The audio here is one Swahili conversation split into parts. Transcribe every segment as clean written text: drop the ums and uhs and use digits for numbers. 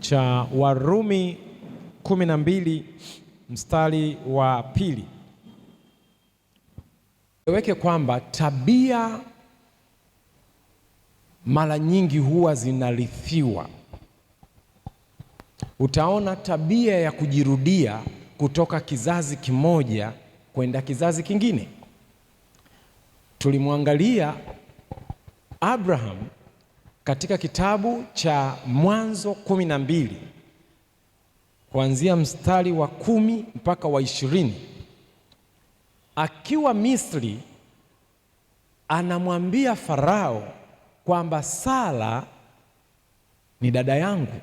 cha Warumi 12 mstari wa 2. Weke kwamba tabia mara nyingi huwa zinarithiwa. Utaona tabia ya kujirudia kutoka kizazi kimoja kwenda kizazi kingine. Tulimwangalia Abraham katika kitabu cha Mwanzo 12 kuanzia mstari wa 10 mpaka wa 20. Akiwa Misri anamwambia Farao kwamba Sara ni dada yangu.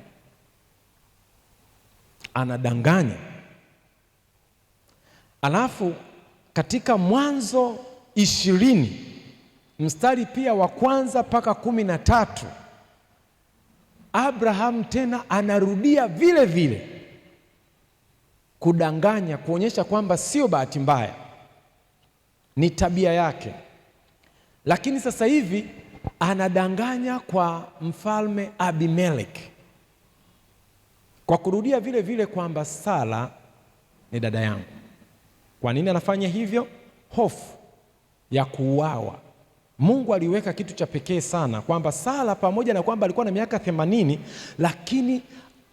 Anadanganya. Alafu katika Mwanzo 20 mstari pia wa 1 mpaka 13, Abraham tena anarudia vile vile kudanganya, kuonyesha kwamba sio bahati mbaya, ni tabia yake. Lakini sasa hivi anadanganya kwa mfalme Abimelech kwa kurudia vile vile kwamba Sara ni dada yangu. Kwa nini anafanya hivyo? Hofu ya kuuawa. Mungu aliweka kitu cha pekee sana kwamba Sara, pamoja na kwamba alikuwa na miaka 80, lakini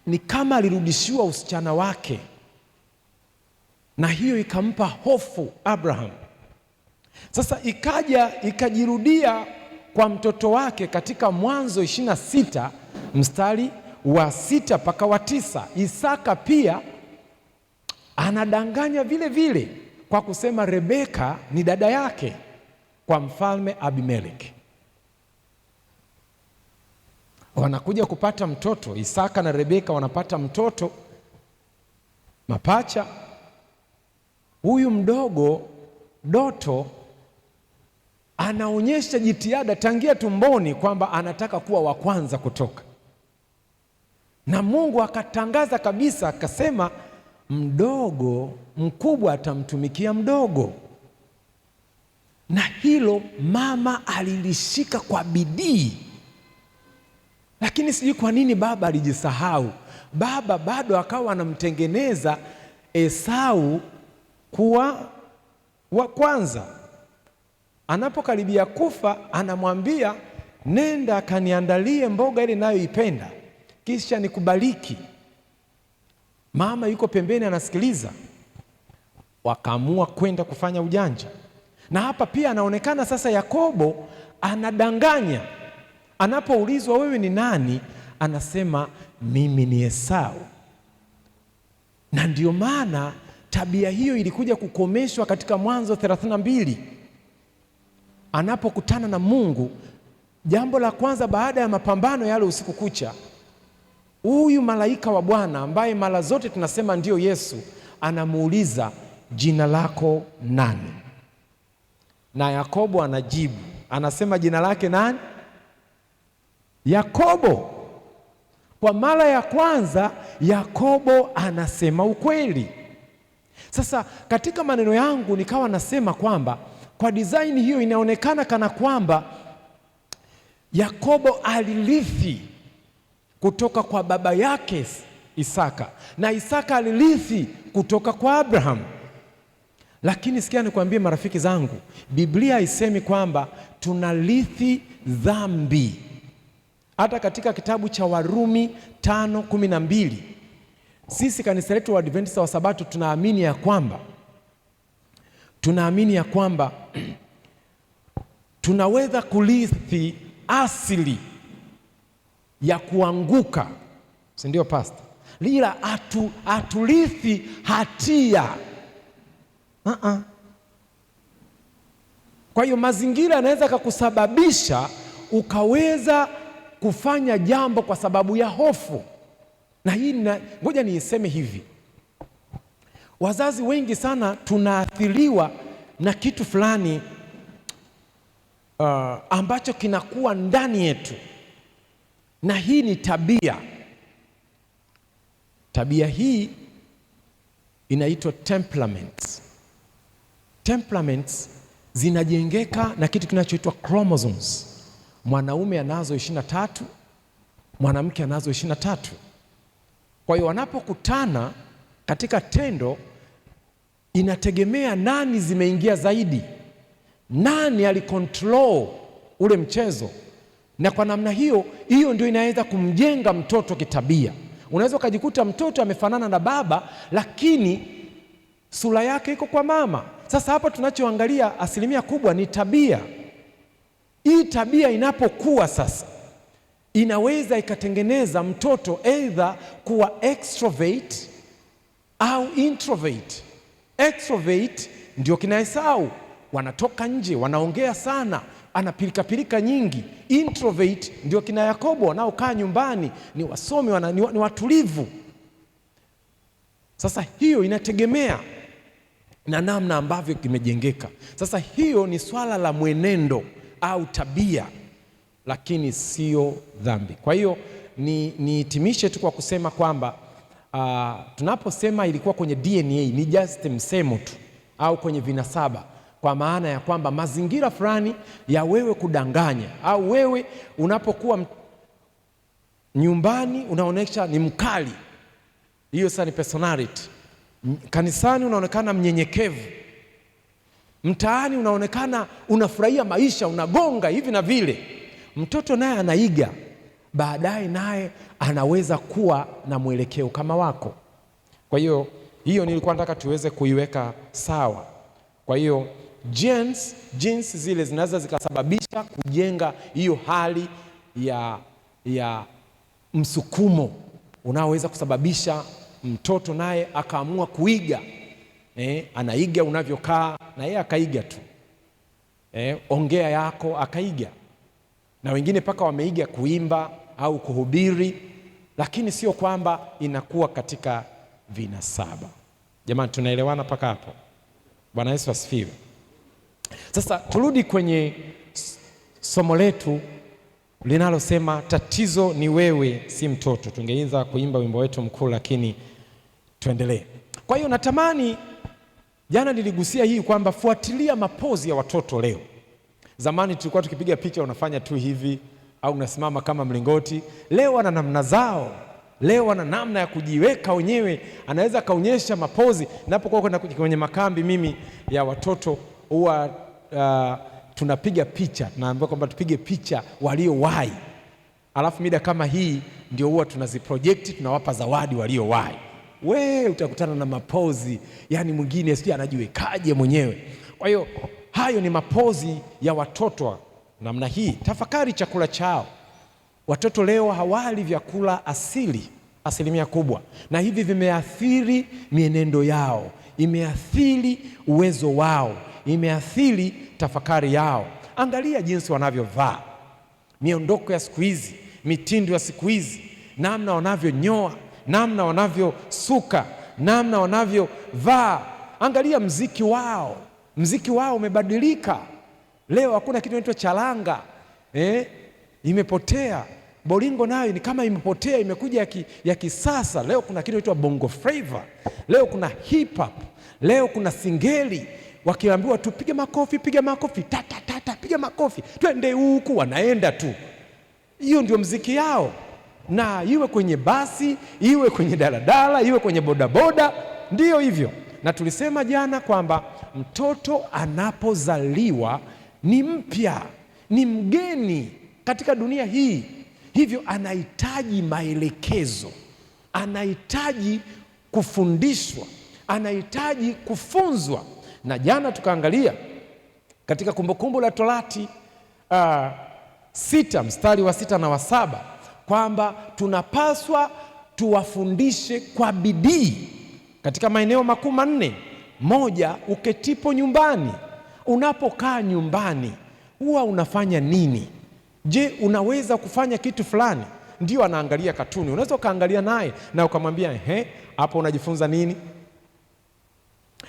ni kama alirudishiwa usichana wake, na hiyo ikampa hofu Abraham. Sasa ikajirudia kwa mtoto wake katika Mwanzo 26 mstari wa 6 mpaka wa 9. Isaka pia anadanganya vile vile kwa kusema Rebeka ni dada yake kwa mfalme Abimelech. Wanakuja kupata mtoto, Isaka na Rebeka wanapata mtoto mapacha. Huyu mdogo Doto anaonyesha jitihada tangia tumboni kwamba anataka kuwa wa kwanza kutoka, na Mungu akatangaza kabisa, akasema mkubwa atamtumikia mdogo. Na hilo mama alilishika kwa bidii, lakini sijui kwa nini baba alijisahau. Baba bado akawa anamtengeneza Esau kuwa wa kwanza. Anapokaribia kufa, anamwambia nenda akaniandalie mboga ile ninayoipenda, kisha nikubariki. Mama yuko pembeni anasikiliza. Wakaamua kwenda kufanya ujanja. Na hapa pia anaonekana sasa Yakobo anadanganya. Anapoulizwa wewe ni nani, anasema mimi ni Esau. Na ndio maana tabia hiyo ilikuja kukomeshwa katika Mwanzo 32. Anapokutana na Mungu, jambo la kwanza baada ya mapambano yale usiku kucha, huyu malaika wa Bwana ambaye mara zote tunasema ndio Yesu, anamuuliza jina lako nani? Na Yakobo anajibu, anasema jina lake nani? Yakobo. Kwa mara ya kwanza Yakobo anasema ukweli. Sasa katika maneno yangu nikawa nasema kwamba kwa design hiyo inaonekana kana kwamba Yakobo alirithi kutoka kwa baba yake Isaka, na Isaka alirithi kutoka kwa Abraham. Lakini sikia nikwambie marafiki zangu, Biblia haisemi kwamba tunarithi dhambi. Hata katika kitabu cha Warumi 5:12, sisi kanisa letu wa Adventista wa Sabato tunaamini ya kwamba tunaweza kurithi asili ya kuanguka, si ndio pastor? Lila haturithi hatia. Kwa hiyo mazingira yanaweza kukusababisha ukaweza kufanya jambo kwa sababu ya hofu. Na hii ngoja niiseme hivi, wazazi wengi sana tunaathiriwa na kitu fulani ambacho kinakuwa ndani yetu, na hii ni tabia. Tabia hii inaitwa temperaments. Temperaments zinajengeka na kitu kinachoitwa chromosomes. Mwanaume anazo 23, mwanamke anazo 23. Kwa hiyo wanapokutana katika tendo, inategemea nani zimeingia zaidi, nani alikontrol ule mchezo, na kwa namna hiyo ndio inaweza kumjenga mtoto kitabia. Unaweza ukajikuta mtoto amefanana na baba, lakini sura yake iko kwa mama. Sasa hapa tunachoangalia asilimia kubwa ni tabia. Hii tabia inapokuwa sasa, inaweza ikatengeneza mtoto either kuwa extrovert au introvert. Extrovert ndio kina Esau, wanatoka nje, wanaongea sana, ana pilika nyingi. Introvert ndio kina Yakobo, wanaokaa nyumbani, ni wasomi, ni watulivu. Sasa hiyo inategemea na namna ambavyo kimejengeka. Sasa hiyo ni swala la mwenendo au tabia, lakini sio dhambi. Kwa hiyo nihitimishe tu kwa kusema kwamba tunaposema ilikuwa kwenye DNA ni just msemo tu au kwenye vinasaba, kwa maana ya kwamba mazingira fulani ya wewe kudanganya, au wewe unapokuwa nyumbani unaonesha ni mkali, hiyo sasa ni personality. Kanisani unaonekana mnyenyekevu, mtaani unaonekana unafurahia maisha, unagonga hivi na vile. Mtoto naye anaiga, baadaye naye anaweza kuwa na mwelekeo kama wako. Kwa hiyo nilikuwa nataka tuweze kuiweka sawa. Kwa hiyo genes zile zinaweza zikasababisha kujenga hiyo hali ya msukumo unaoweza kusababisha mtoto naye akaamua kuiga. Anaiga unavyokaa na yeye akaiga tu. Ongea yako akaiga, na wengine paka wameiga kuimba au kuhubiri, lakini sio kwamba inakuwa katika vinasaba. Jamani, tunaelewana paka hapo? Bwana Yesu asifiwe. Sasa turudi kwenye somo letu linalosema tatizo ni wewe, si mtoto. Tungeanza kuimba wimbo wetu mkuu, lakini tuendelee. Kwa hiyo natamani, jana niligusia hii kwamba fuatilia mapozi ya watoto leo. Zamani tulikuwa tukipiga picha unafanya tu hivi au unasimama kama mlingoti. Leo wana namna zao, leo wana namna ya kujiweka wenyewe. Anaweza kaonyesha mapozi. Napokuwa kwenda kwenye makambi mimi ya watoto, huwa tunapiga picha, tunaambiwa kwamba tupige picha waliowahi, alafu mida kama hii ndio huwa tunaziproject, tunawapa zawadi waliowahi. Utakutana na mapozi, yani mwingine sijui anajiwekaje mwenyewe. Kwa hiyo hayo ni mapozi ya watoto namna hii. Tafakari chakula chao. Watoto leo hawali vyakula asili, asilimia kubwa, na hivi vimeathiri mienendo yao, imeathiri uwezo wao, imeathiri tafakari yao. Angalia jinsi wanavyovaa, miondoko ya siku hizi, mitindo ya siku hizi, namna wanavyonyoa, namna wanavyosuka, namna wanavyovaa. Angalia mziki wao umebadilika. Leo hakuna kitu kinaitwa charanga, imepotea. Bolingo nayo ni kama imepotea, imekuja ya kisasa. Leo kuna kitu kinaitwa bongo flavor, leo kuna hip hop, leo kuna singeli. Wakiambiwa tu piga makofi, piga makofi, tata, piga makofi, twende huku, wanaenda tu. Hiyo ndio mziki yao, na iwe kwenye basi, iwe kwenye daladala, iwe kwenye bodaboda, ndiyo hivyo. Na tulisema jana kwamba mtoto anapozaliwa ni mpya, ni mgeni katika dunia hii, hivyo anahitaji maelekezo, anahitaji kufundishwa, anahitaji kufunzwa. Na jana tukaangalia katika Kumbukumbu la Torati 6 mstari wa 6 na wa 7 kwamba tunapaswa tuwafundishe kwa bidii katika maeneo makuu manne. Moja, uketipo nyumbani. Unapokaa nyumbani huwa unafanya nini? Je, unaweza kufanya kitu fulani? Ndio anaangalia katuni, unaweza ukaangalia naye na ukamwambia hapo unajifunza nini?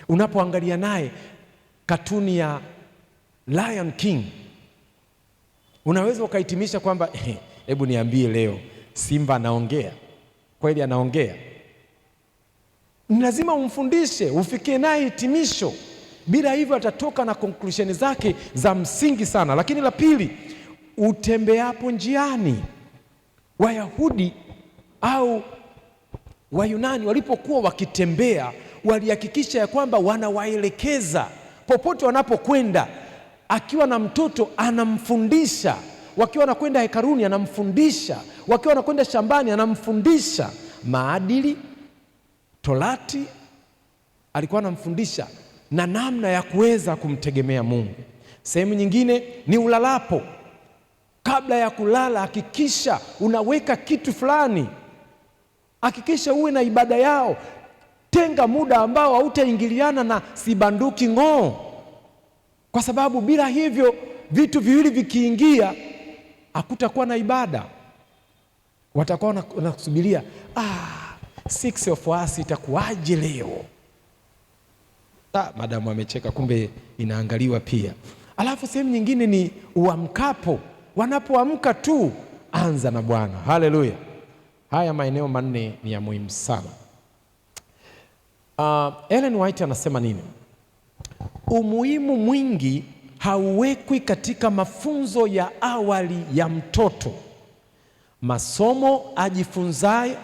Unapoangalia naye katuni ya Lion King, unaweza ukahitimisha kwamba hebu niambie leo simba anaongea kweli? Anaongea? Ni lazima umfundishe, ufikie naye hitimisho. Bila hivyo atatoka na conclusion zake za msingi sana. Lakini la pili, utembeapo njiani. Wayahudi au Wayunani walipokuwa wakitembea walihakikisha ya kwamba wanawaelekeza popote wanapokwenda. Akiwa na mtoto anamfundisha, wakiwa wanakwenda hekaluni anamfundisha, wakiwa wanakwenda shambani anamfundisha maadili, torati alikuwa anamfundisha na namna ya kuweza kumtegemea Mungu. Sehemu nyingine ni ulalapo. Kabla ya kulala hakikisha unaweka kitu fulani, hakikisha uwe na ibada yao. Tenga muda ambao hautaingiliana na sibanduki ng'oo, kwa sababu bila hivyo vitu viwili vikiingia hakutakuwa na ibada. Watakuwa wanakusubiria 6 of us itakuwaje leo? Madamu amecheka, kumbe inaangaliwa pia. Alafu sehemu nyingine ni uamkapo. Wanapoamka tu anza na Bwana. Haleluya! Haya maeneo manne ni ya muhimu sana. Ellen White anasema nini? Umuhimu mwingi hauwekwi katika mafunzo ya awali ya mtoto. Masomo ajifunzayo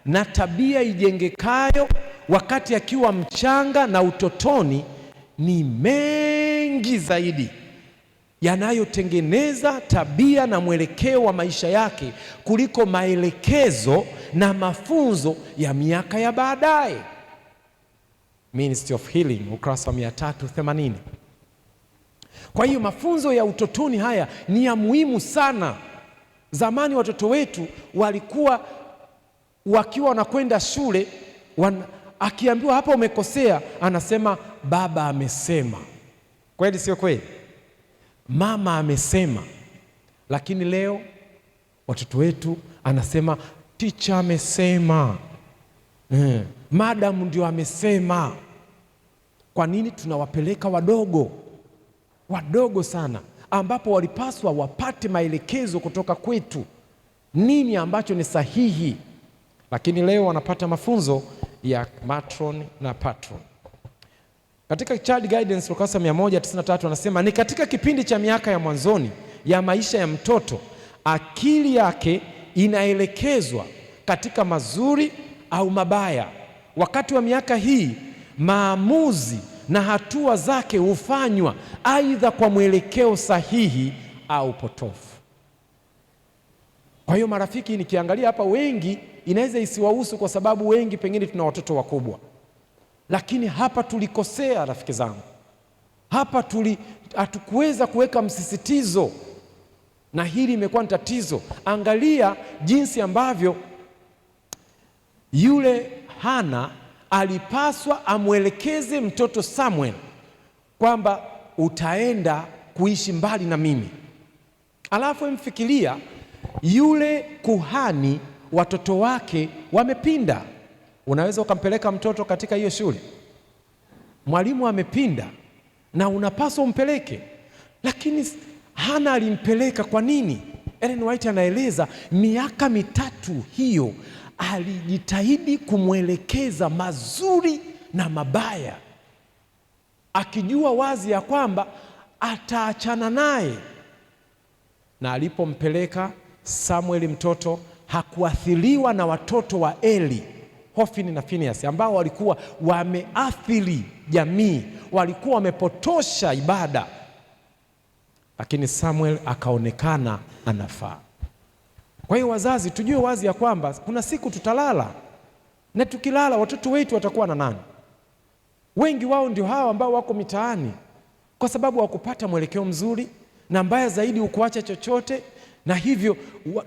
na tabia ijengekayo wakati akiwa mchanga na utotoni ni mengi zaidi, yanayotengeneza tabia na mwelekeo wa maisha yake kuliko maelekezo na mafunzo ya miaka ya baadaye. Ministry of Healing, ukurasa wa 380. Kwa hiyo mafunzo ya utotoni haya ni ya muhimu sana. Zamani watoto wetu walikuwa wakiwa wanakwenda shule, akiambiwa hapa umekosea, anasema baba amesema. Kweli sio kweli? Mama amesema. Lakini leo watoto wetu anasema teacher amesema, madam ndio amesema. Kwa nini? Tunawapeleka wadogo sana, ambapo walipaswa wapate maelekezo kutoka kwetu, nini ambacho ni sahihi. Lakini leo wanapata mafunzo ya matron na patron. Katika Child Guidance ukurasa 193 anasema ni katika kipindi cha miaka ya mwanzoni ya maisha ya mtoto, akili yake inaelekezwa katika mazuri au mabaya. Wakati wa miaka hii maamuzi na hatua zake hufanywa aidha kwa mwelekeo sahihi au potofu. Kwa hiyo marafiki, nikiangalia hapa, wengi inaweza isiwahusu kwa sababu wengi pengine tuna watoto wakubwa, lakini hapa tulikosea rafiki zangu. Hapa hatukuweza kuweka msisitizo, na hili imekuwa ni tatizo. Angalia jinsi ambavyo yule Hana alipaswa amwelekeze mtoto Samuel kwamba utaenda kuishi mbali na mimi. Alafu emfikiria yule kuhani, watoto wake wamepinda. Unaweza ukampeleka mtoto katika hiyo shule? Mwalimu amepinda na unapaswa umpeleke, lakini Hana alimpeleka. Kwa nini? Ellen White anaeleza miaka 3 hiyo alijitahidi kumwelekeza mazuri na mabaya, akijua wazi ya kwamba ataachana naye. Na alipompeleka Samueli, mtoto hakuathiriwa na watoto wa Eli, Hofni na Finehasi, ambao walikuwa wameathiri jamii, walikuwa wamepotosha ibada, lakini Samuel akaonekana anafaa. Kwa hiyo wazazi, tujue wazi ya kwamba kuna siku tutalala, na tukilala watoto wetu watakuwa na nani? Wengi wao ndio hao ambao wako mitaani kwa sababu hawakupata mwelekeo mzuri, na mbaya zaidi ukuacha chochote, na hivyo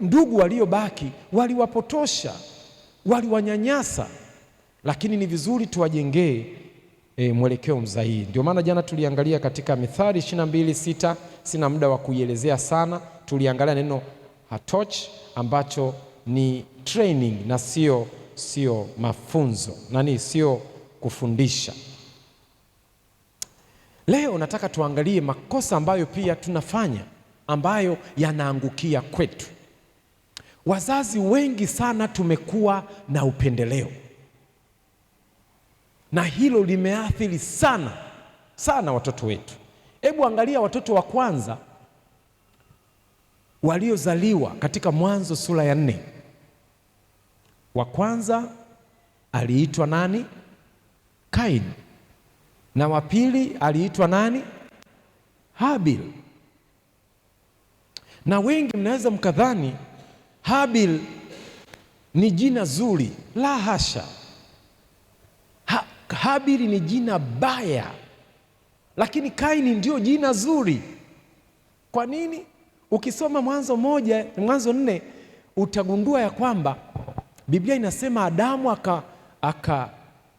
ndugu waliobaki waliwapotosha, waliwanyanyasa. Lakini ni vizuri tuwajengee mwelekeo mzuri. Ndio maana jana tuliangalia katika Mithali 22:6, sina muda wa kuielezea sana. Tuliangalia neno hatoch ambacho ni training na sio mafunzo, sio kufundisha. Leo nataka tuangalie makosa ambayo pia tunafanya, ambayo yanaangukia kwetu. Wazazi wengi sana tumekuwa na upendeleo, na hilo limeathiri sana watoto wetu. Hebu angalia watoto wa kwanza waliozaliwa katika Mwanzo sura ya 4. Wa kwanza aliitwa nani? Kaini. Na wa pili aliitwa nani? Habil. Na wengi mnaweza mkadhani Habil ni jina zuri. La hasha. Habil ni jina baya, lakini Kaini ndio jina zuri. Kwa nini? Ukisoma Mwanzo 4 utagundua ya kwamba Biblia inasema Adamu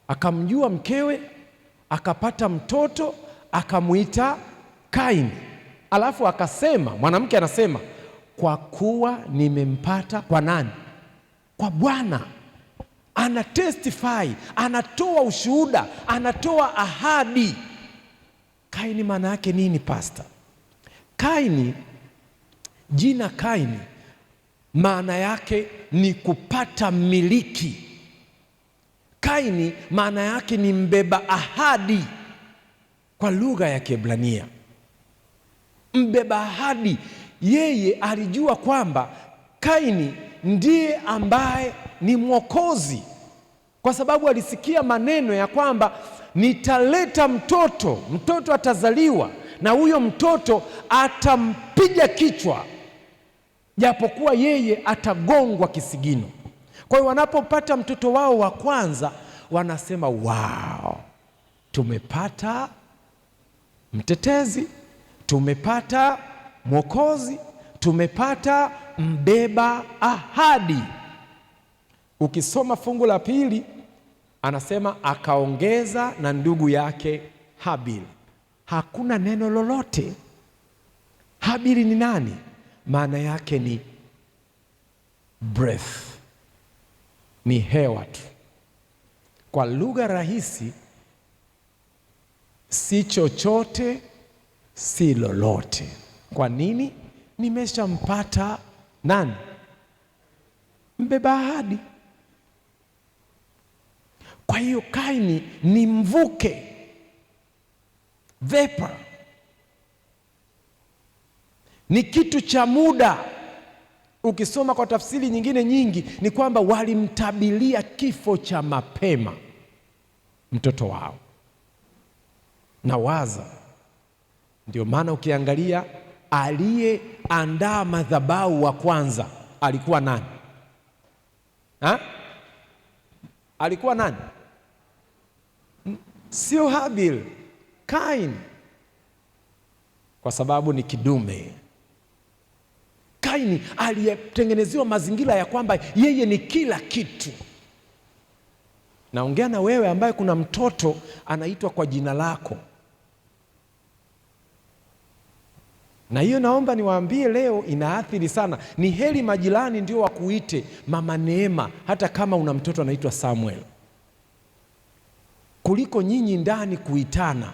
akamjua mkewe, akapata mtoto, akamuita Kaini. Alafu akasema, mwanamke anasema, kwa kuwa nimempata kwa nani? Kwa Bwana. Ana testify, anatoa ushuhuda, anatoa ahadi. Kaini maana yake nini, pastor? Kaini, jina Kaini maana yake ni kupata miliki. Kaini maana yake ni mbeba ahadi kwa lugha ya Kiebrania. Mbeba ahadi. Yeye alijua kwamba Kaini ndiye ambaye ni mwokozi, kwa sababu alisikia maneno ya kwamba nitaleta mtoto atazaliwa na huyo mtoto atampiga kichwa, japokuwa yeye atagongwa kisigino. Kwa hiyo wanapopata mtoto wao wa kwanza wanasema wow, tumepata mtetezi, tumepata mwokozi, tumepata mbeba ahadi. Ukisoma fungu la pili anasema akaongeza na ndugu yake Habil. Hakuna neno lolote. Habili ni nani? Maana yake ni breath, ni hewa tu. Kwa lugha rahisi, si chochote si lolote. Kwa nini? Nimeshampata nani? Mbeba ahadi. Kwa hiyo Kaini ni mvuke, vapor, ni kitu cha muda. Ukisoma kwa tafsiri nyingine nyingi ni kwamba walimtabilia kifo cha mapema mtoto wao. Na waza, ndio maana ukiangalia aliyeandaa madhabahu wa kwanza alikuwa nani? Alikuwa nani? Sio Habil, Kaini, kwa sababu ni kidume. Kaini aliyetengenezewa mazingira ya kwamba yeye ni kila kitu. Naongea na wewe ambaye kuna mtoto anaitwa kwa jina lako. Na hiyo naomba niwaambie leo, inaathiri sana. Ni heri majirani ndio wakuite Mama Neema hata kama una mtoto anaitwa Samuel, kuliko nyinyi ndani kuitana.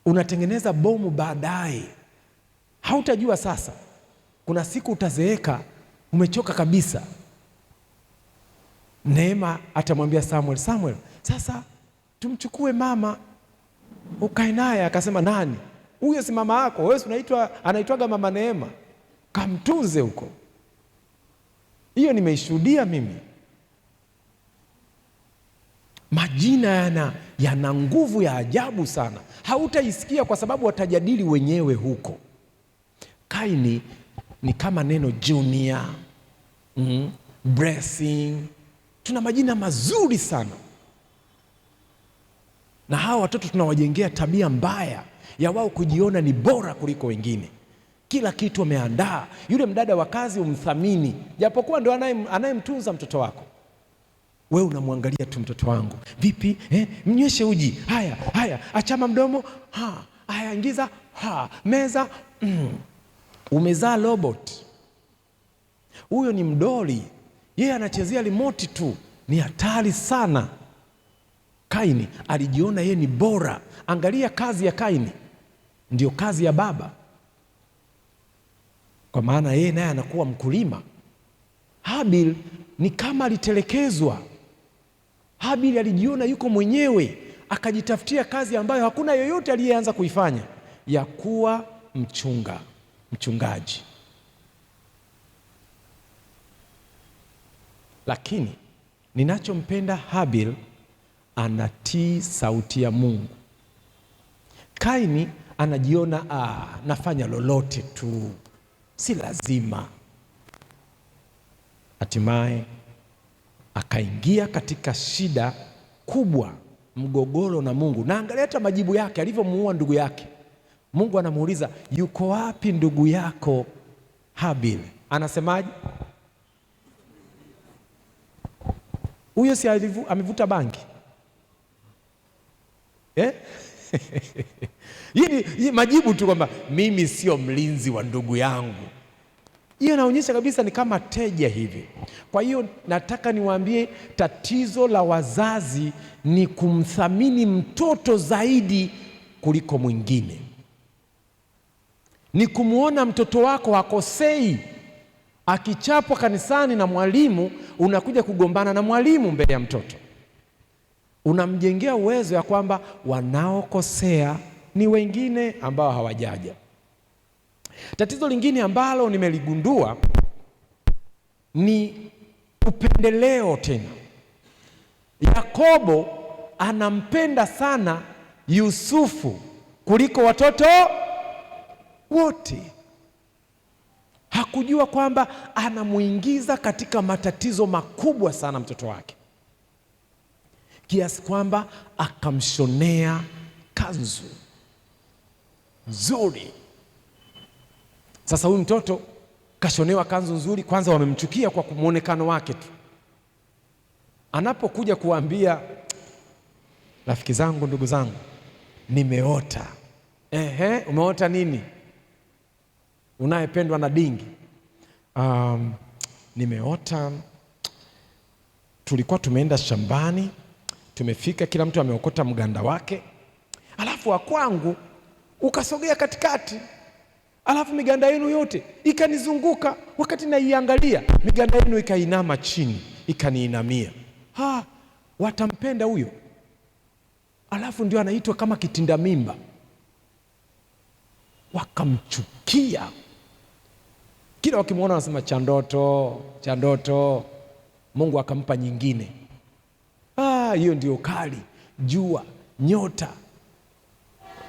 Unatengeneza bomu baadaye. Hautajua sasa. Kuna siku utazeeka umechoka kabisa. Neema atamwambia Samuel, Samuel, sasa tumchukue mama ukae naye. Akasema, nani huyo? Si mama yako wewe? Anaitwaga Mama Neema, kamtunze huko. Hiyo nimeishuhudia mimi. Majina yana nguvu ya ajabu sana. Hautaisikia kwa sababu watajadili wenyewe huko. Kaini ni kama neno junior, blessing. Tuna majina mazuri sana, na hawa watoto tunawajengea tabia mbaya ya wao kujiona ni bora kuliko wengine. Kila kitu wameandaa. Yule mdada wa kazi umthamini, japokuwa ndo anayemtunza mtoto wako. Wewe unamwangalia tu, mtoto wangu vipi, mnyweshe uji, haya achama mdomo, haya ingiza, meza. Umezaa robot. Huyo ni mdoli, yeye anachezea remote tu. Ni hatari sana. Kaini alijiona yeye ni bora. Angalia kazi ya Kaini ndio kazi ya baba, kwa maana yeye naye anakuwa mkulima. Habil ni kama alitelekezwa. Habil alijiona yuko mwenyewe, akajitafutia kazi ambayo hakuna yoyote aliyeanza kuifanya, ya kuwa mchungaji. Lakini Ninachompenda Habil, anatii sauti ya Mungu. Kaini anajiona nafanya lolote tu, si lazima. Hatimaye akaingia katika shida kubwa, mgogoro na Mungu. Na angalia hata majibu yake alivyomuua ndugu yake. Mungu anamuuliza, yuko wapi ndugu yako Habil? Anasemaje? Huyo si amevuta bangi Hii majibu tu kwamba mimi sio mlinzi wa ndugu yangu. Hiyo inaonyesha kabisa ni kama teja hivi. Kwa hiyo nataka niwaambie, tatizo la wazazi ni kumthamini mtoto zaidi kuliko mwingine. Ni kumwona mtoto wako hakosei. Akichapwa kanisani na mwalimu, unakuja kugombana na mwalimu mbele ya mtoto. Unamjengea uwezo ya kwamba wanaokosea ni wengine ambao hawajaja. Tatizo lingine ambalo nimeligundua ni upendeleo tena. Yakobo anampenda sana Yusufu kuliko watoto wote. Hakujua kwamba anamuingiza katika matatizo makubwa sana mtoto wake, kiasi kwamba akamshonea kanzu nzuri. Sasa huyu mtoto kashonewa kanzu nzuri, kwanza wamemchukia kwa muonekano wake tu. Anapokuja kuambia rafiki zangu, ndugu zangu, nimeota. Umeota nini? Unayependwa na dingi. Nimeota tulikuwa tumeenda shambani, tumefika, kila mtu ameokota mganda wake, alafu wa kwangu ukasogea katikati, alafu miganda yenu yote ikanizunguka. Wakati naiangalia, miganda yenu ikainama chini, ikaniinamia. Watampenda huyo? Alafu ndio anaitwa kama kitinda mimba. Wakamchukia, kila wakimwona wanasema chandoto, chandoto. Mungu akampa nyingine. Hiyo ndio kali. Jua, nyota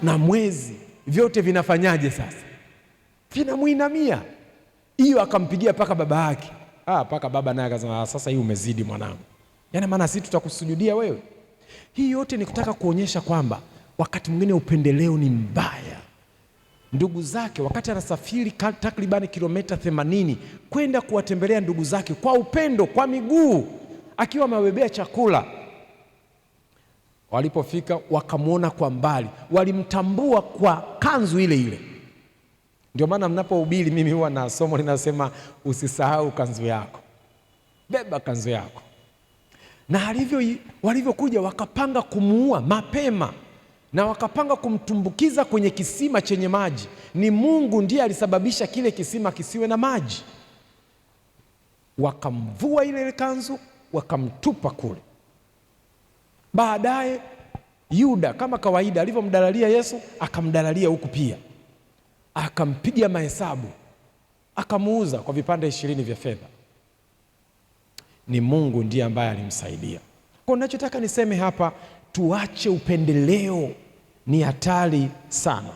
na mwezi vyote vinafanyaje sasa? Vinamuinamia. Hiyo akampigia paka baba yake. Paka baba naye akasema, sasa hii umezidi mwanangu, yaani maana sisi tutakusujudia wewe. Hii yote ni kutaka kuonyesha kwamba wakati mwingine upendeleo ni mbaya. Ndugu zake, wakati anasafiri takribani kilomita 80 kwenda kuwatembelea ndugu zake kwa upendo, kwa miguu, akiwa amewabebea chakula, walipofika wakamwona kwa mbali, walimtambua kwa kanzu ile ile. Ndio maana mnapohubiri, mimi huwa na somo linasema usisahau kanzu yako, beba kanzu yako. Na walivyokuja wakapanga kumuua mapema, na wakapanga kumtumbukiza kwenye kisima chenye maji. Ni Mungu ndiye alisababisha kile kisima kisiwe na maji. Wakamvua ile kanzu, wakamtupa kule. Baadaye Yuda kama kawaida alivyomdalalia Yesu, akamdalalia huku pia, akampiga mahesabu, akamuuza kwa vipande 20 vya fedha. Ni Mungu ndiye ambaye alimsaidia. Kwa ninachotaka niseme hapa, tuache upendeleo, ni hatari sana.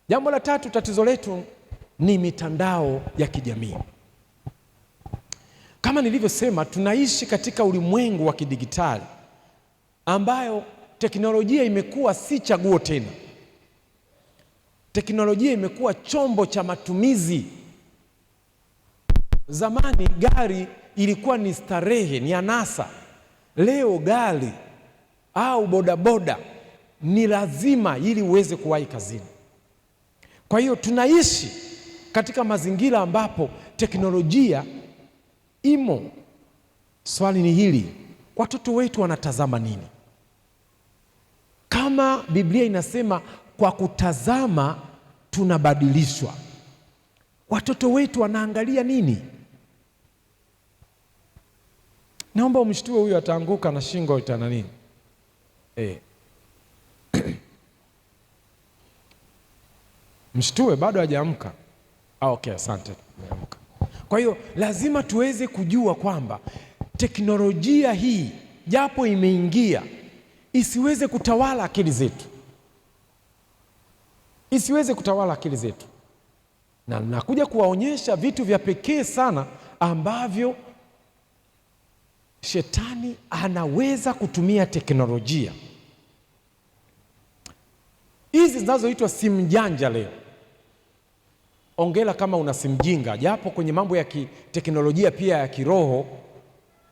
Jambo la tatu, tatizo letu ni mitandao ya kijamii. Kama nilivyosema, tunaishi katika ulimwengu wa kidigitali ambayo teknolojia imekuwa si chaguo tena. Teknolojia imekuwa chombo cha matumizi. Zamani gari ilikuwa ni starehe, ni anasa. Leo gari au bodaboda ni lazima ili uweze kuwahi kazini. Kwa hiyo tunaishi katika mazingira ambapo teknolojia imo. Swali ni hili, watoto wetu wanatazama nini? Kama Biblia inasema kwa kutazama tunabadilishwa, watoto wetu wanaangalia nini? Naomba umshtue huyu, ataanguka na shingo itana nini? Mshtue, bado hajaamka. Okay, asante, ameamka. Kwa hiyo lazima tuweze kujua kwamba teknolojia hii japo imeingia isiweze kutawala akili zetu, isiweze kutawala akili zetu. Na nakuja kuwaonyesha vitu vya pekee sana ambavyo shetani anaweza kutumia teknolojia hizi zinazoitwa simu janja leo. Ongela kama una simu jinga, japo kwenye mambo ya teknolojia pia ya kiroho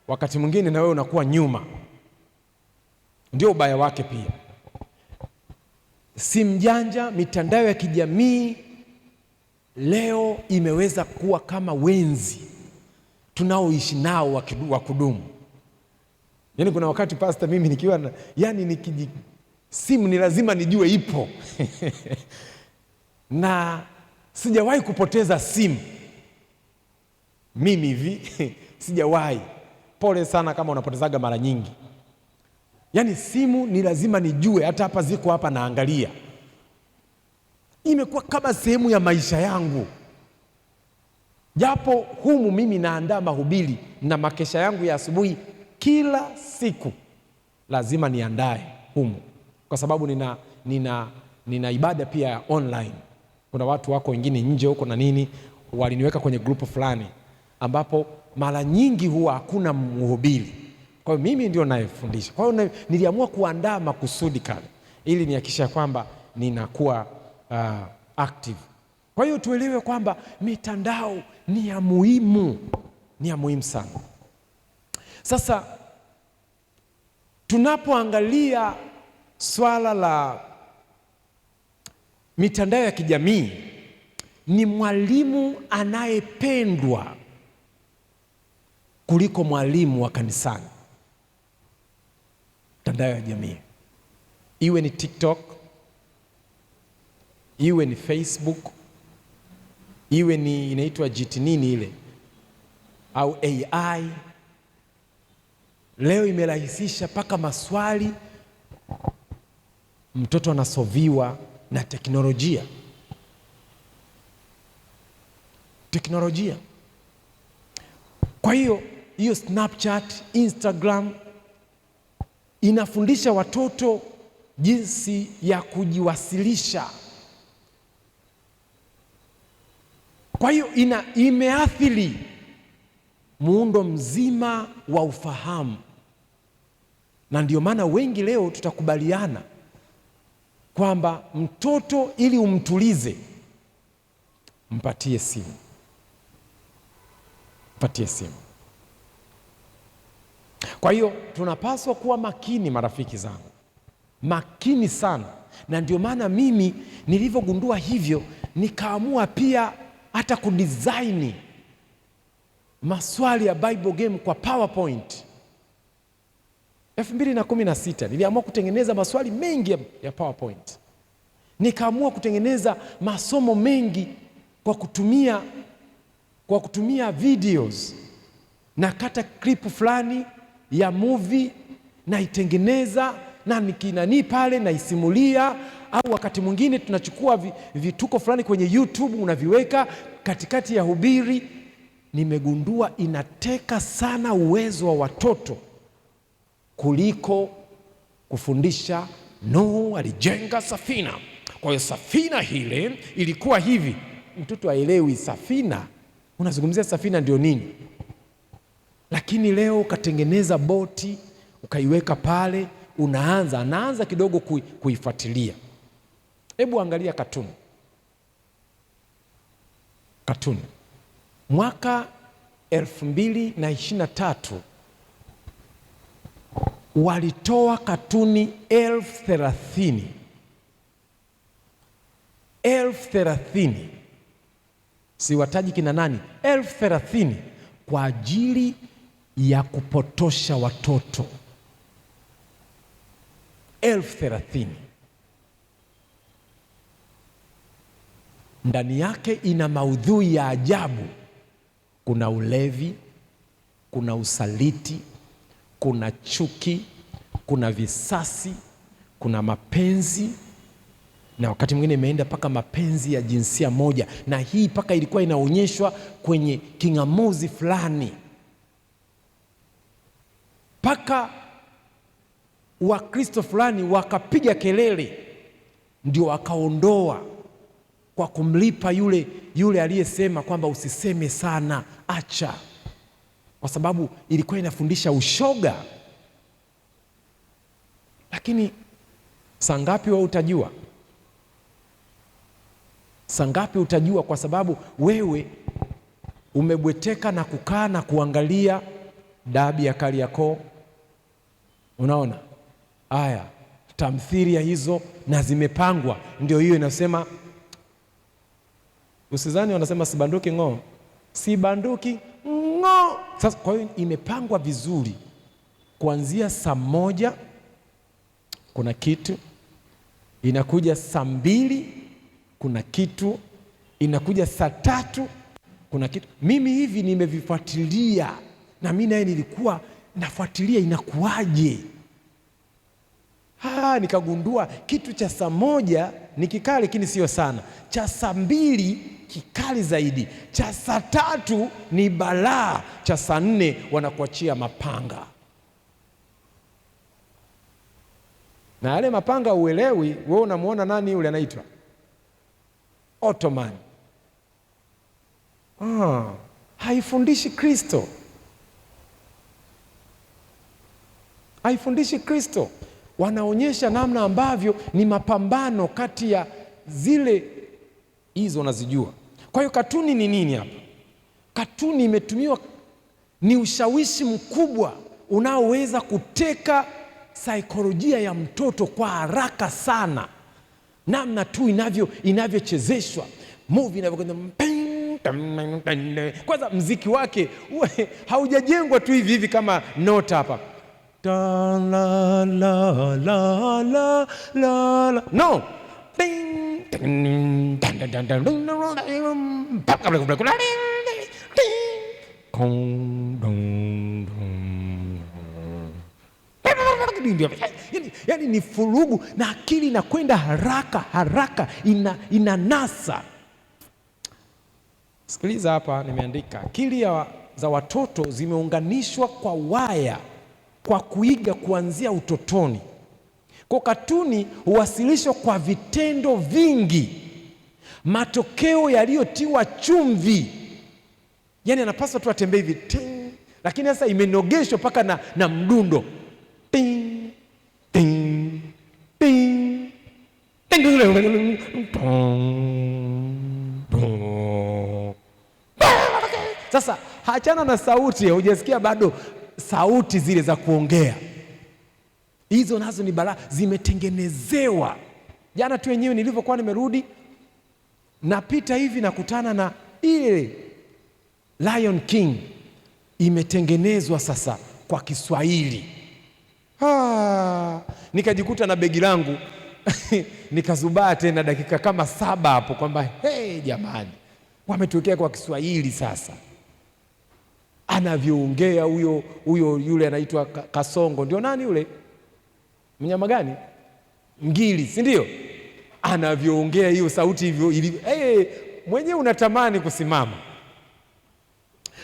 wakati mwingine na wewe unakuwa nyuma, ndio ubaya wake pia. Simu janja, mitandao ya kijamii leo imeweza kuwa kama wenzi tunaoishi nao wa kudumu. Yaani kuna wakati pastor, mimi nikiwa simu ni lazima nijue ipo na sijawahi kupoteza simu mimi hivi sijawahi. Pole sana kama unapotezaga mara nyingi. Yaani simu ni lazima nijue, hata hapa ziko hapa naangalia. Imekuwa kama sehemu ya maisha yangu. Japo humu mimi naandaa mahubiri na makesha yangu ya asubuhi kila siku, lazima niandae humu kwa sababu nina ibada pia online. Kuna watu wako wengine nje huko na nini, waliniweka kwenye grupu fulani ambapo mara nyingi huwa hakuna mhubiri. Kwa hiyo mimi ndio nayefundisha. Kwa hiyo niliamua kuandaa makusudi kale ili nihakikisha kwamba ninakuwa active. Kwa hiyo tuelewe kwamba mitandao ni ya muhimu, ni ya muhimu sana. Sasa tunapoangalia swala la mitandao ya kijamii, ni mwalimu anayependwa kuliko mwalimu wa kanisani. Mitandao ya jamii, iwe ni TikTok, iwe ni Facebook, iwe ni inaitwa nini ile au AI, leo imerahisisha mpaka maswali mtoto anasoviwa na teknolojia. Kwa hiyo Snapchat, Instagram inafundisha watoto jinsi ya kujiwasilisha. Kwa hiyo imeathiri muundo mzima wa ufahamu, na ndio maana wengi leo tutakubaliana kwamba mtoto ili umtulize, mpatie simu. Kwa hiyo tunapaswa kuwa makini, marafiki zangu, makini sana. Na ndio maana mimi nilivyogundua hivyo, nikaamua pia hata kudesign maswali ya Bible game kwa PowerPoint. 2016 niliamua kutengeneza maswali mengi ya PowerPoint. Nikaamua kutengeneza masomo mengi kwa kutumia videos. Na kata clip fulani ya movie na itengeneza na nikinani pale na isimulia, au wakati mwingine tunachukua vituko fulani kwenye YouTube unaviweka katikati ya hubiri. Nimegundua inateka sana uwezo wa watoto kuliko kufundisha Nuhu alijenga safina. Kwa hiyo safina hile ilikuwa hivi. Mtoto haelewi safina, unazungumzia safina ndio nini. Lakini leo ukatengeneza boti ukaiweka pale, anaanza kidogo kuifuatilia. Hebu angalia katuni. Mwaka 2023 walitoa katuni 30,000. Siwataji kina nani, 30,000 kwa ajili ya kupotosha watoto. 30,000. Ndani yake ina maudhui ya ajabu. Kuna ulevi, kuna usaliti, kuna chuki, kuna visasi, kuna mapenzi, na wakati mwingine imeenda mpaka mapenzi ya jinsia moja, na hii mpaka ilikuwa inaonyeshwa kwenye king'amuzi fulani. mpaka Wakristo fulani wakapiga kelele, ndio wakaondoa kwa kumlipa yule aliyesema kwamba usiseme sana, acha, kwa sababu ilikuwa inafundisha ushoga. Lakini saa ngapi wewe utajua? Saa ngapi utajua? Kwa sababu wewe umebweteka na kukaa na kuangalia dabi ya Kariakoo. Unaona haya tamthilia hizo na zimepangwa, ndio hiyo inasema, usizani wanasema sibanduki ng'oo, sibanduki ng'oo. Sasa kwa hiyo imepangwa vizuri, kuanzia saa 1 kuna kitu inakuja, saa 2 kuna kitu inakuja, saa 3 kuna kitu. Mimi hivi nimevifuatilia, na mimi naye nilikuwa nafuatilia inakuwaje. Nikagundua kitu cha saa 1 ni kikali, lakini sio sana. Cha saa 2 kikali zaidi, cha saa 3 ni balaa, cha saa 4 wanakuachia mapanga. Na yale mapanga uelewi wewe, unamwona nani yule anaitwa Ottoman. Haifundishi Kristo, haifundishi Kristo. Wanaonyesha namna ambavyo ni mapambano kati ya zile hizo, unazijua. Kwa hiyo katuni ni nini hapa? Katuni imetumiwa, ni ushawishi mkubwa unaoweza kuteka saikolojia ya mtoto kwa haraka sana, namna tu inavyochezeshwa movie inavyokwenda. Kwanza mziki wake haujajengwa tu hivi hivi kama nota hapa la la la la la la, no, yani ni furugu na akili inakwenda haraka haraka, inanasa. Sikiliza hapa, nimeandika akili za watoto zimeunganishwa kwa waya kwa kuiga kuanzia utotoni. Kwa katuni huwasilishwa kwa vitendo vingi, matokeo yaliyotiwa chumvi. Yani anapaswa tu atembee hivi, lakini sasa imenogeshwa mpaka na mdundo. Ting, ting, ting, ting. Sasa hachana na sauti, hujasikia bado sauti zile za kuongea, hizo nazo ni balaa, zimetengenezewa. Jana tu wenyewe nilivyokuwa nimerudi, napita hivi nakutana na ile Lion King imetengenezwa sasa kwa Kiswahili. Nikajikuta na begi langu nikazubaa tena dakika kama 7 hapo kwamba jamani, wametokea kwa Kiswahili. Sasa anavyoongea yule anaitwa Kasongo, ndio nani yule, mnyama gani, ngili, si ndio? Anavyoongea hiyo sauti hivyo mwenyewe unatamani kusimama.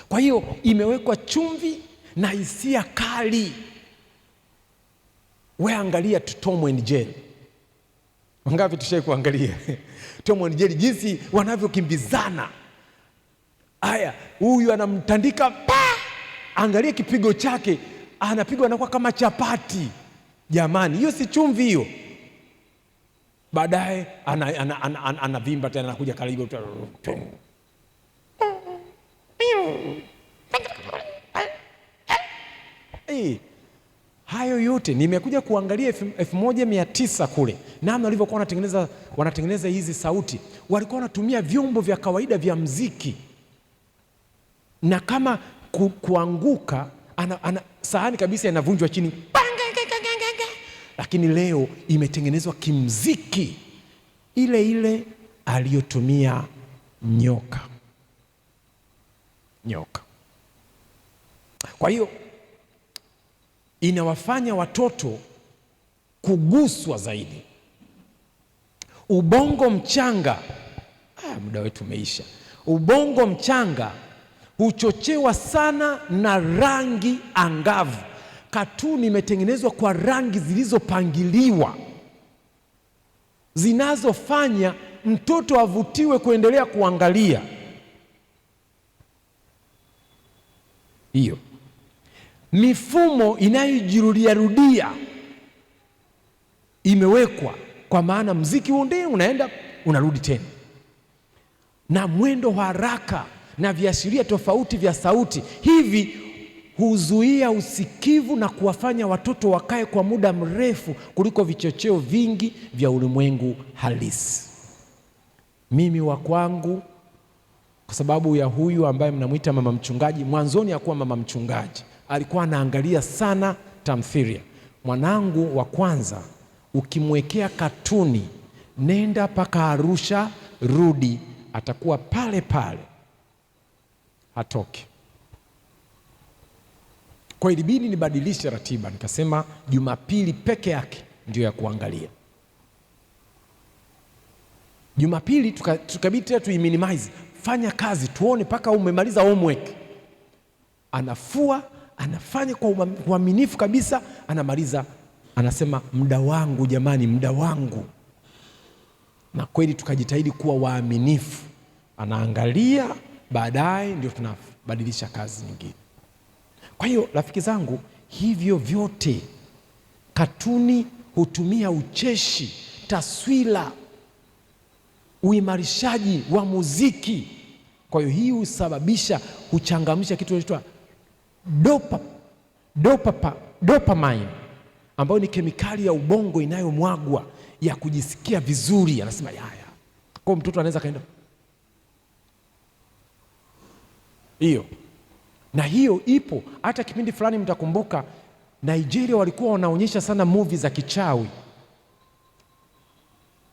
Kwa hiyo imewekwa chumvi na hisia kali. Wewe angalia Tom and Jerry, wangapi tushai kuangalia Tom and Jerry, jinsi wanavyokimbizana. Haya, huyu anamtandika angalia kipigo chake, anapigwa anakuwa kama chapati. Jamani, hiyo si chumvi hiyo? Baadaye anavimba tena, anakuja karibu. Hayo yote nimekuja kuangalia 1900 kule, namna walivyokuwa wanatengeneza hizi sauti. Walikuwa wanatumia vyombo vya kawaida vya mziki, na kama kuanguka sahani kabisa inavunjwa chini, lakini leo imetengenezwa kimziki, ile aliyotumia nyoka. Kwa hiyo inawafanya watoto kuguswa zaidi. Ubongo mchanga, muda wetu umeisha. Ubongo mchanga huchochewa sana na rangi angavu katuni imetengenezwa kwa rangi zilizopangiliwa zinazofanya mtoto avutiwe kuendelea kuangalia. Hiyo mifumo inayojirudiarudia imewekwa, kwa maana mziki uonde unaenda unarudi tena, na mwendo wa haraka na viashiria tofauti vya sauti hivi huzuia usikivu na kuwafanya watoto wakae kwa muda mrefu kuliko vichocheo vingi vya ulimwengu halisi. Mimi wa kwangu, kwa sababu ya huyu ambaye mnamwita mama mchungaji, mwanzoni hakuwa mama mchungaji, alikuwa anaangalia sana tamthilia. Mwanangu wa kwanza ukimwekea katuni, nenda paka Arusha rudi, atakuwa pale pale, hatoki. Kwa ilibidi nibadilishe ratiba, nikasema Jumapili peke yake ndio ya kuangalia. Jumapili tukabidi tuiminimize, fanya kazi tuone paka umemaliza homework. Anafua, anafanya kwa uaminifu kabisa, anamaliza, anasema muda wangu jamani, muda wangu. Na kweli tukajitahidi kuwa waaminifu, anaangalia, baadaye ndio tunabadilisha kazi nyingine. Kwa hiyo rafiki zangu, hivyo vyote katuni hutumia ucheshi, taswira, uimarishaji wa muziki. Kwa hiyo hii husababisha, huchangamsha kitu kinaitwa dopamine, ambayo ni kemikali ya ubongo inayomwagwa ya kujisikia vizuri. Anasema yaya, kwa mtoto anaweza kaenda hiyo. Na hiyo ipo hata kipindi fulani, mtakumbuka Nigeria walikuwa wanaonyesha sana movie za kichawi.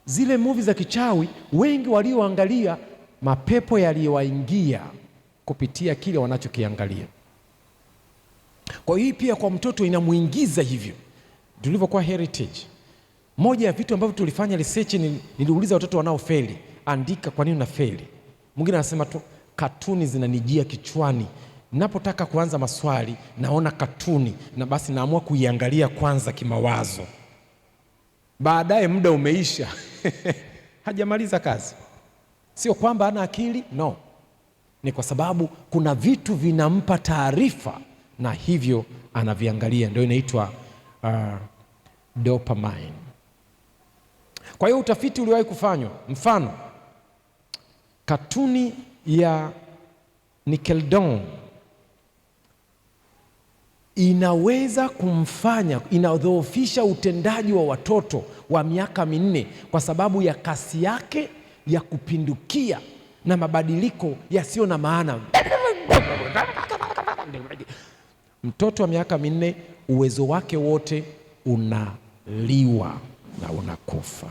Zile movie za kichawi, wengi walioangalia mapepo yaliyowaingia kupitia kile wanachokiangalia. Kwa hiyo pia kwa mtoto inamuingiza hivyo. Tulivyokuwa Heritage, moja ya vitu ambavyo tulifanya research, niliuliza watoto wanaofeli, andika kwa nini unafeli. Mwingine anasema tu katuni zinanijia kichwani, ninapotaka kuanza maswali naona katuni na basi naamua kuiangalia kwanza kimawazo, baadaye muda umeisha hajamaliza kazi. Sio kwamba hana akili, no, ni kwa sababu kuna vitu vinampa taarifa na hivyo anaviangalia, ndio inaitwa dopamine. Kwa hiyo utafiti uliwahi kufanywa, mfano katuni ya Nickelodeon inaweza kumfanya, inadhoofisha utendaji wa watoto wa miaka 4 kwa sababu ya kasi yake ya kupindukia na mabadiliko yasiyo na maana. Mtoto wa miaka 4 uwezo wake wote unaliwa na unakufa.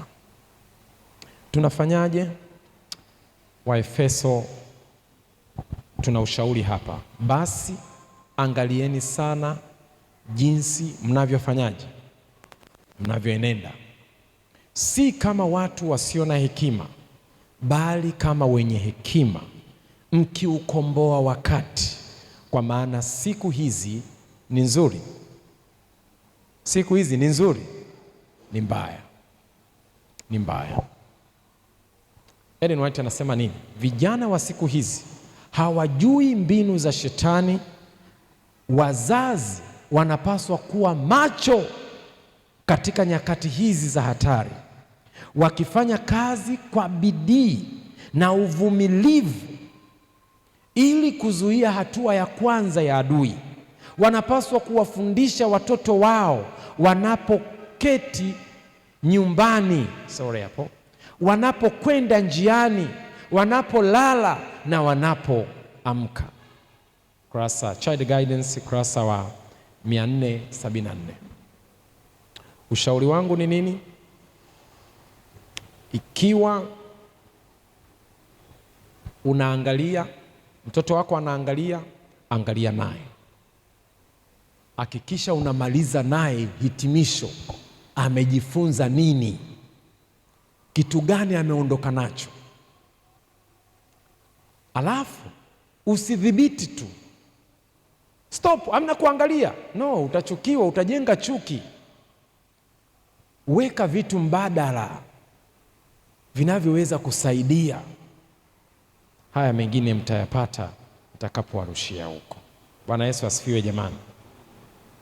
Tunafanyaje? Waefeso tuna ushauri hapa. Basi angalieni sana jinsi mnavyofanyaje, mnavyoenenda, si kama watu wasio na hekima, bali kama wenye hekima, mkiukomboa wakati, kwa maana siku hizi ni nzuri. Siku hizi ni nzuri, ni mbaya, ni mbaya. Ellen White anasema nini? Vijana wa siku hizi hawajui mbinu za shetani. Wazazi wanapaswa kuwa macho katika nyakati hizi za hatari, wakifanya kazi kwa bidii na uvumilivu ili kuzuia hatua ya kwanza ya adui. Wanapaswa kuwafundisha watoto wao wanapoketi nyumbani, wanapokwenda njiani, wanapolala na wanapoamka. Kurasa Child Guidance, kurasa wa 474. Ushauri wangu ni nini? Ikiwa unaangalia, mtoto wako anaangalia, angalia naye. Hakikisha unamaliza naye hitimisho. Amejifunza nini? Kitu gani ameondoka nacho? Alafu usidhibiti tu, Stop, hamna kuangalia. No, utachukiwa, utajenga chuki. Weka vitu mbadala vinavyoweza kusaidia. Haya mengine mtayapata mtakapowarushia huko. Bwana Yesu asifiwe jamani.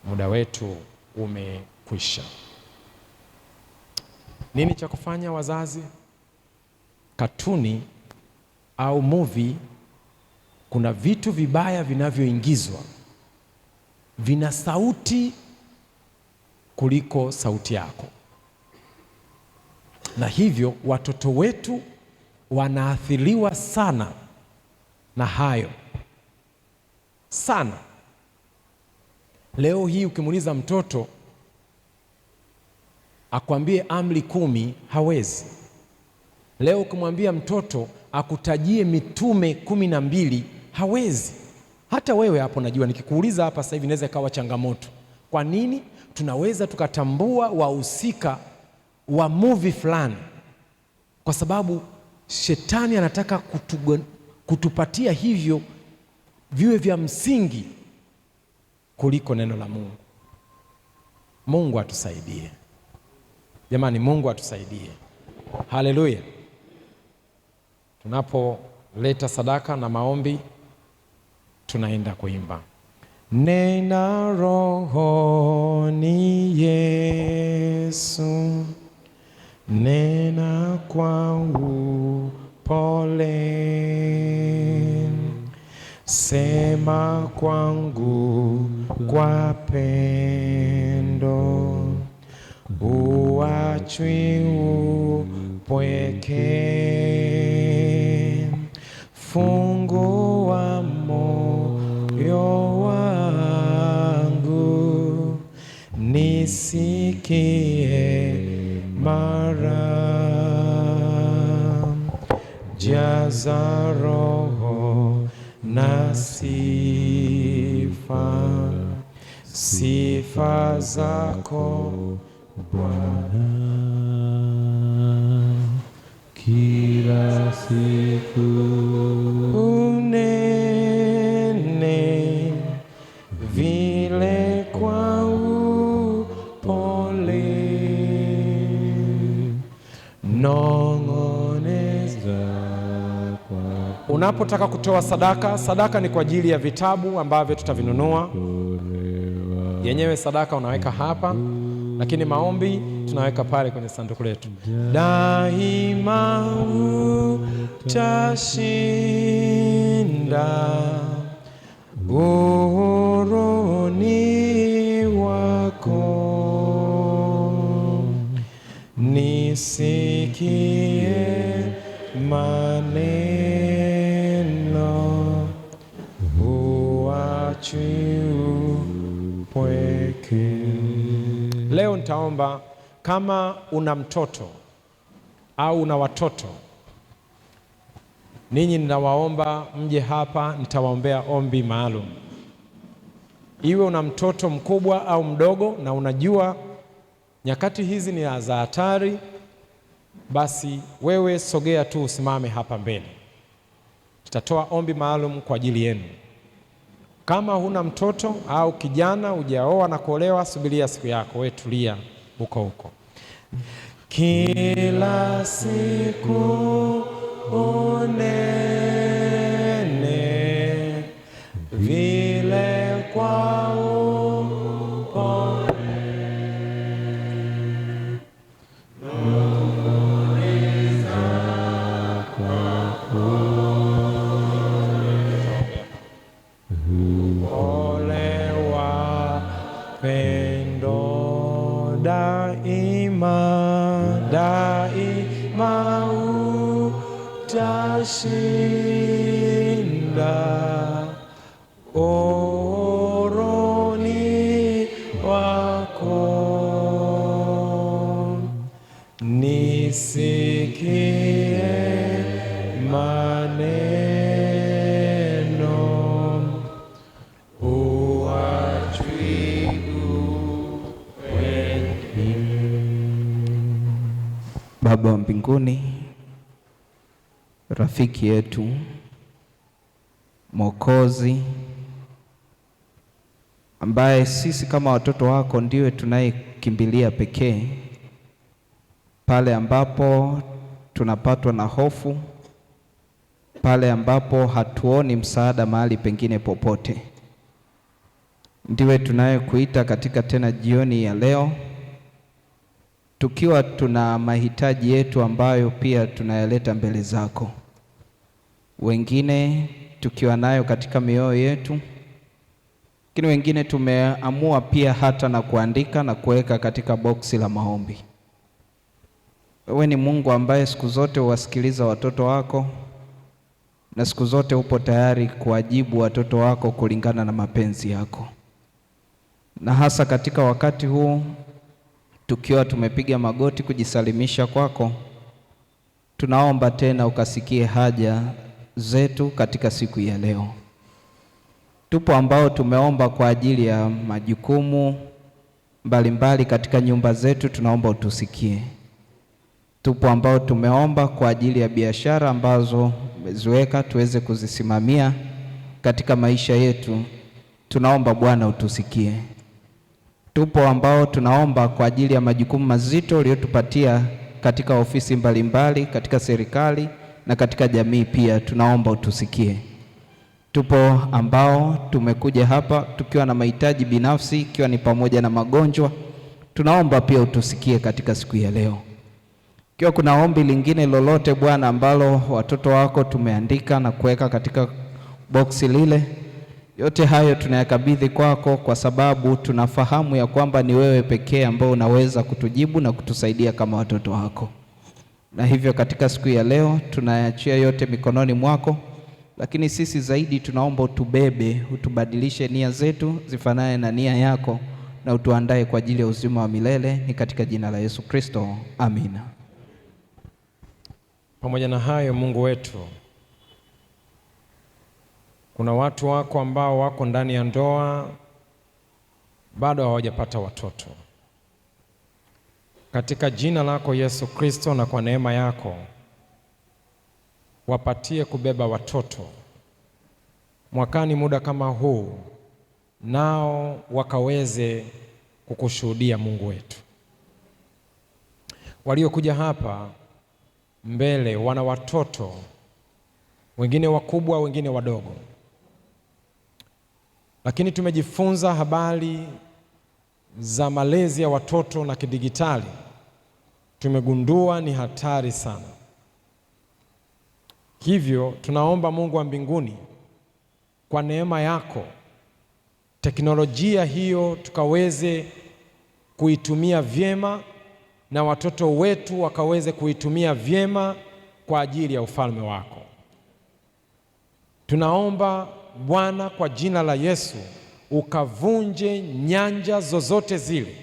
Muda wetu umekwisha. Nini cha kufanya wazazi? Katuni au movie, kuna vitu vibaya vinavyoingizwa, vina sauti kuliko sauti yako, na hivyo watoto wetu wanaathiriwa sana na hayo sana. Leo hii ukimuuliza mtoto akwambie amri 10 hawezi. Leo ukimwambia mtoto akutajie mitume 12 hawezi. Hata wewe hapo najua nikikuuliza hapa sasa hivi inaweza ikawa changamoto. Kwa nini? Tunaweza tukatambua wahusika wa movie fulani kwa sababu shetani anataka kutupatia hivyo viwe vya msingi kuliko neno la Mungu. Mungu atusaidie jamani, Mungu atusaidie. Haleluya. Tunapoleta sadaka na maombi tunaenda kuimba nena rohoni Yesu, nena kwangu pole, sema kwangu kwa pendo, uachwi upweke, fungua moyo wangu, nisikie mara, jaza roho na sifa zako Bwana, kila siku unene vile kwa upole, nong'oneza kwa. Unapotaka kutoa sadaka, sadaka ni kwa ajili ya vitabu ambavyo tutavinunua. Yenyewe sadaka unaweka hapa, lakini maombi tunaweka pale kwenye sanduku letu. Daima utashinda, uhuruni wako, nisikie maneno, uachwi upweke. Leo nitaomba kama una mtoto au una watoto, ninyi ninawaomba mje hapa, nitawaombea ombi maalum. Iwe una mtoto mkubwa au mdogo na unajua nyakati hizi ni za hatari, basi wewe sogea tu, usimame hapa mbele. Tutatoa ombi maalum kwa ajili yenu. Kama huna mtoto au kijana hujaoa na kuolewa, subiria siku yako, wewe tulia huko huko. Kila siku unene vile kwa upole, nong'oneza kwa upole wa pendo, daima utashinda, oroni wako, nisikie maneno, uachwi upweke. Baba wa mbinguni, rafiki yetu, Mwokozi, ambaye sisi kama watoto wako ndiwe tunayekimbilia pekee pale ambapo tunapatwa na hofu, pale ambapo hatuoni msaada mahali pengine popote. Ndiwe tunayekuita katika tena jioni ya leo, tukiwa tuna mahitaji yetu ambayo pia tunayaleta mbele zako, wengine tukiwa nayo katika mioyo yetu, lakini wengine tumeamua pia hata na kuandika na kuweka katika boksi la maombi. Wewe ni Mungu ambaye siku zote huwasikiliza watoto wako na siku zote upo tayari kuwajibu watoto wako kulingana na mapenzi yako. Na hasa katika wakati huu tukiwa tumepiga magoti kujisalimisha kwako, tunaomba tena ukasikie haja zetu katika siku ya leo. Tupo ambao tumeomba kwa ajili ya majukumu mbalimbali katika nyumba zetu, tunaomba utusikie. Tupo ambao tumeomba kwa ajili ya biashara ambazo umeziweka tuweze kuzisimamia katika maisha yetu, tunaomba Bwana utusikie. Tupo ambao tunaomba kwa ajili ya majukumu mazito uliyotupatia katika ofisi mbalimbali, katika serikali na katika jamii pia, tunaomba utusikie. Tupo ambao tumekuja hapa tukiwa na mahitaji binafsi, ikiwa ni pamoja na magonjwa, tunaomba pia utusikie katika siku ya leo. Ikiwa kuna ombi lingine lolote Bwana ambalo watoto wako tumeandika na kuweka katika boksi lile, yote hayo tunayakabidhi kwako, kwa sababu tunafahamu ya kwamba ni wewe pekee ambao unaweza kutujibu na kutusaidia kama watoto wako. Na hivyo katika siku ya leo tunayaachia yote mikononi mwako, lakini sisi zaidi tunaomba utubebe, utubadilishe nia zetu zifanane na nia yako, na utuandae kwa ajili ya uzima wa milele. Ni katika jina la Yesu Kristo, amina. Pamoja na hayo, Mungu wetu, kuna watu wako ambao wako ndani ya ndoa bado hawajapata watoto. Katika jina lako Yesu Kristo na kwa neema yako, wapatie kubeba watoto mwakani muda kama huu, nao wakaweze kukushuhudia Mungu wetu. Waliokuja hapa mbele wana watoto, wengine wakubwa, wengine wadogo, lakini tumejifunza habari za malezi ya watoto na kidigitali. Tumegundua ni hatari sana. Hivyo tunaomba Mungu wa mbinguni, kwa neema yako, teknolojia hiyo tukaweze kuitumia vyema na watoto wetu wakaweze kuitumia vyema kwa ajili ya ufalme wako. Tunaomba Bwana, kwa jina la Yesu, ukavunje nyanja zozote zile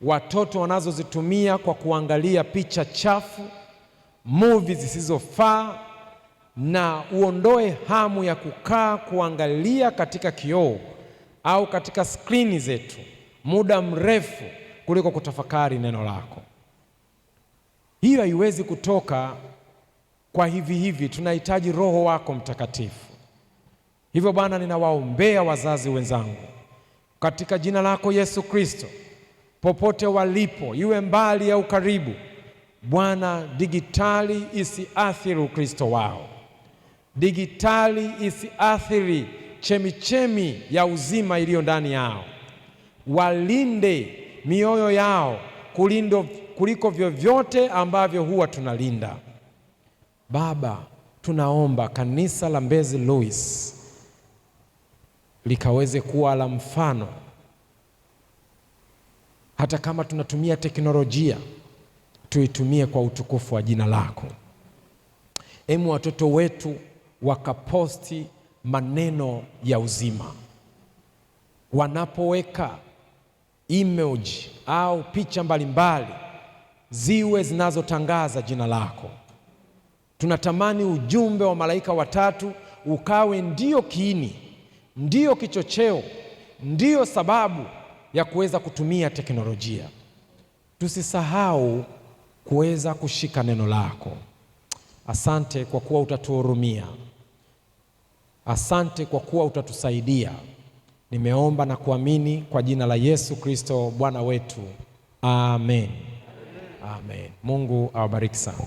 watoto wanazozitumia kwa kuangalia picha chafu, movie zisizofaa, na uondoe hamu ya kukaa kuangalia katika kioo au katika skrini zetu muda mrefu kuliko kutafakari neno lako. Hiyo haiwezi kutoka kwa hivi. Tunahitaji Roho wako Mtakatifu. Hivyo Bwana, ninawaombea wazazi wenzangu katika jina lako Yesu Kristo, popote walipo, iwe mbali au karibu. Bwana, digitali isiathiri Ukristo wao. Digitali isiathiri chemichemi ya uzima iliyo ndani yao. Walinde mioyo yao kuliko vyovyote ambavyo huwa tunalinda. Baba, tunaomba kanisa la Mbezi Luis likaweze kuwa la mfano. Hata kama tunatumia teknolojia, tuitumie kwa utukufu wa jina lako. Emu watoto wetu wakaposti maneno ya uzima. Wanapoweka emoji au picha mbalimbali, ziwe zinazotangaza jina lako. Tunatamani ujumbe wa malaika watatu ukawe ndio kiini, ndio kichocheo, ndio sababu ya kuweza kutumia teknolojia. Tusisahau kuweza kushika neno lako. Asante kwa kuwa utatuhurumia. Asante kwa kuwa utatusaidia. Nimeomba na kuamini kwa jina la Yesu Kristo Bwana wetu. Amen. Amen. Mungu awabariki sana.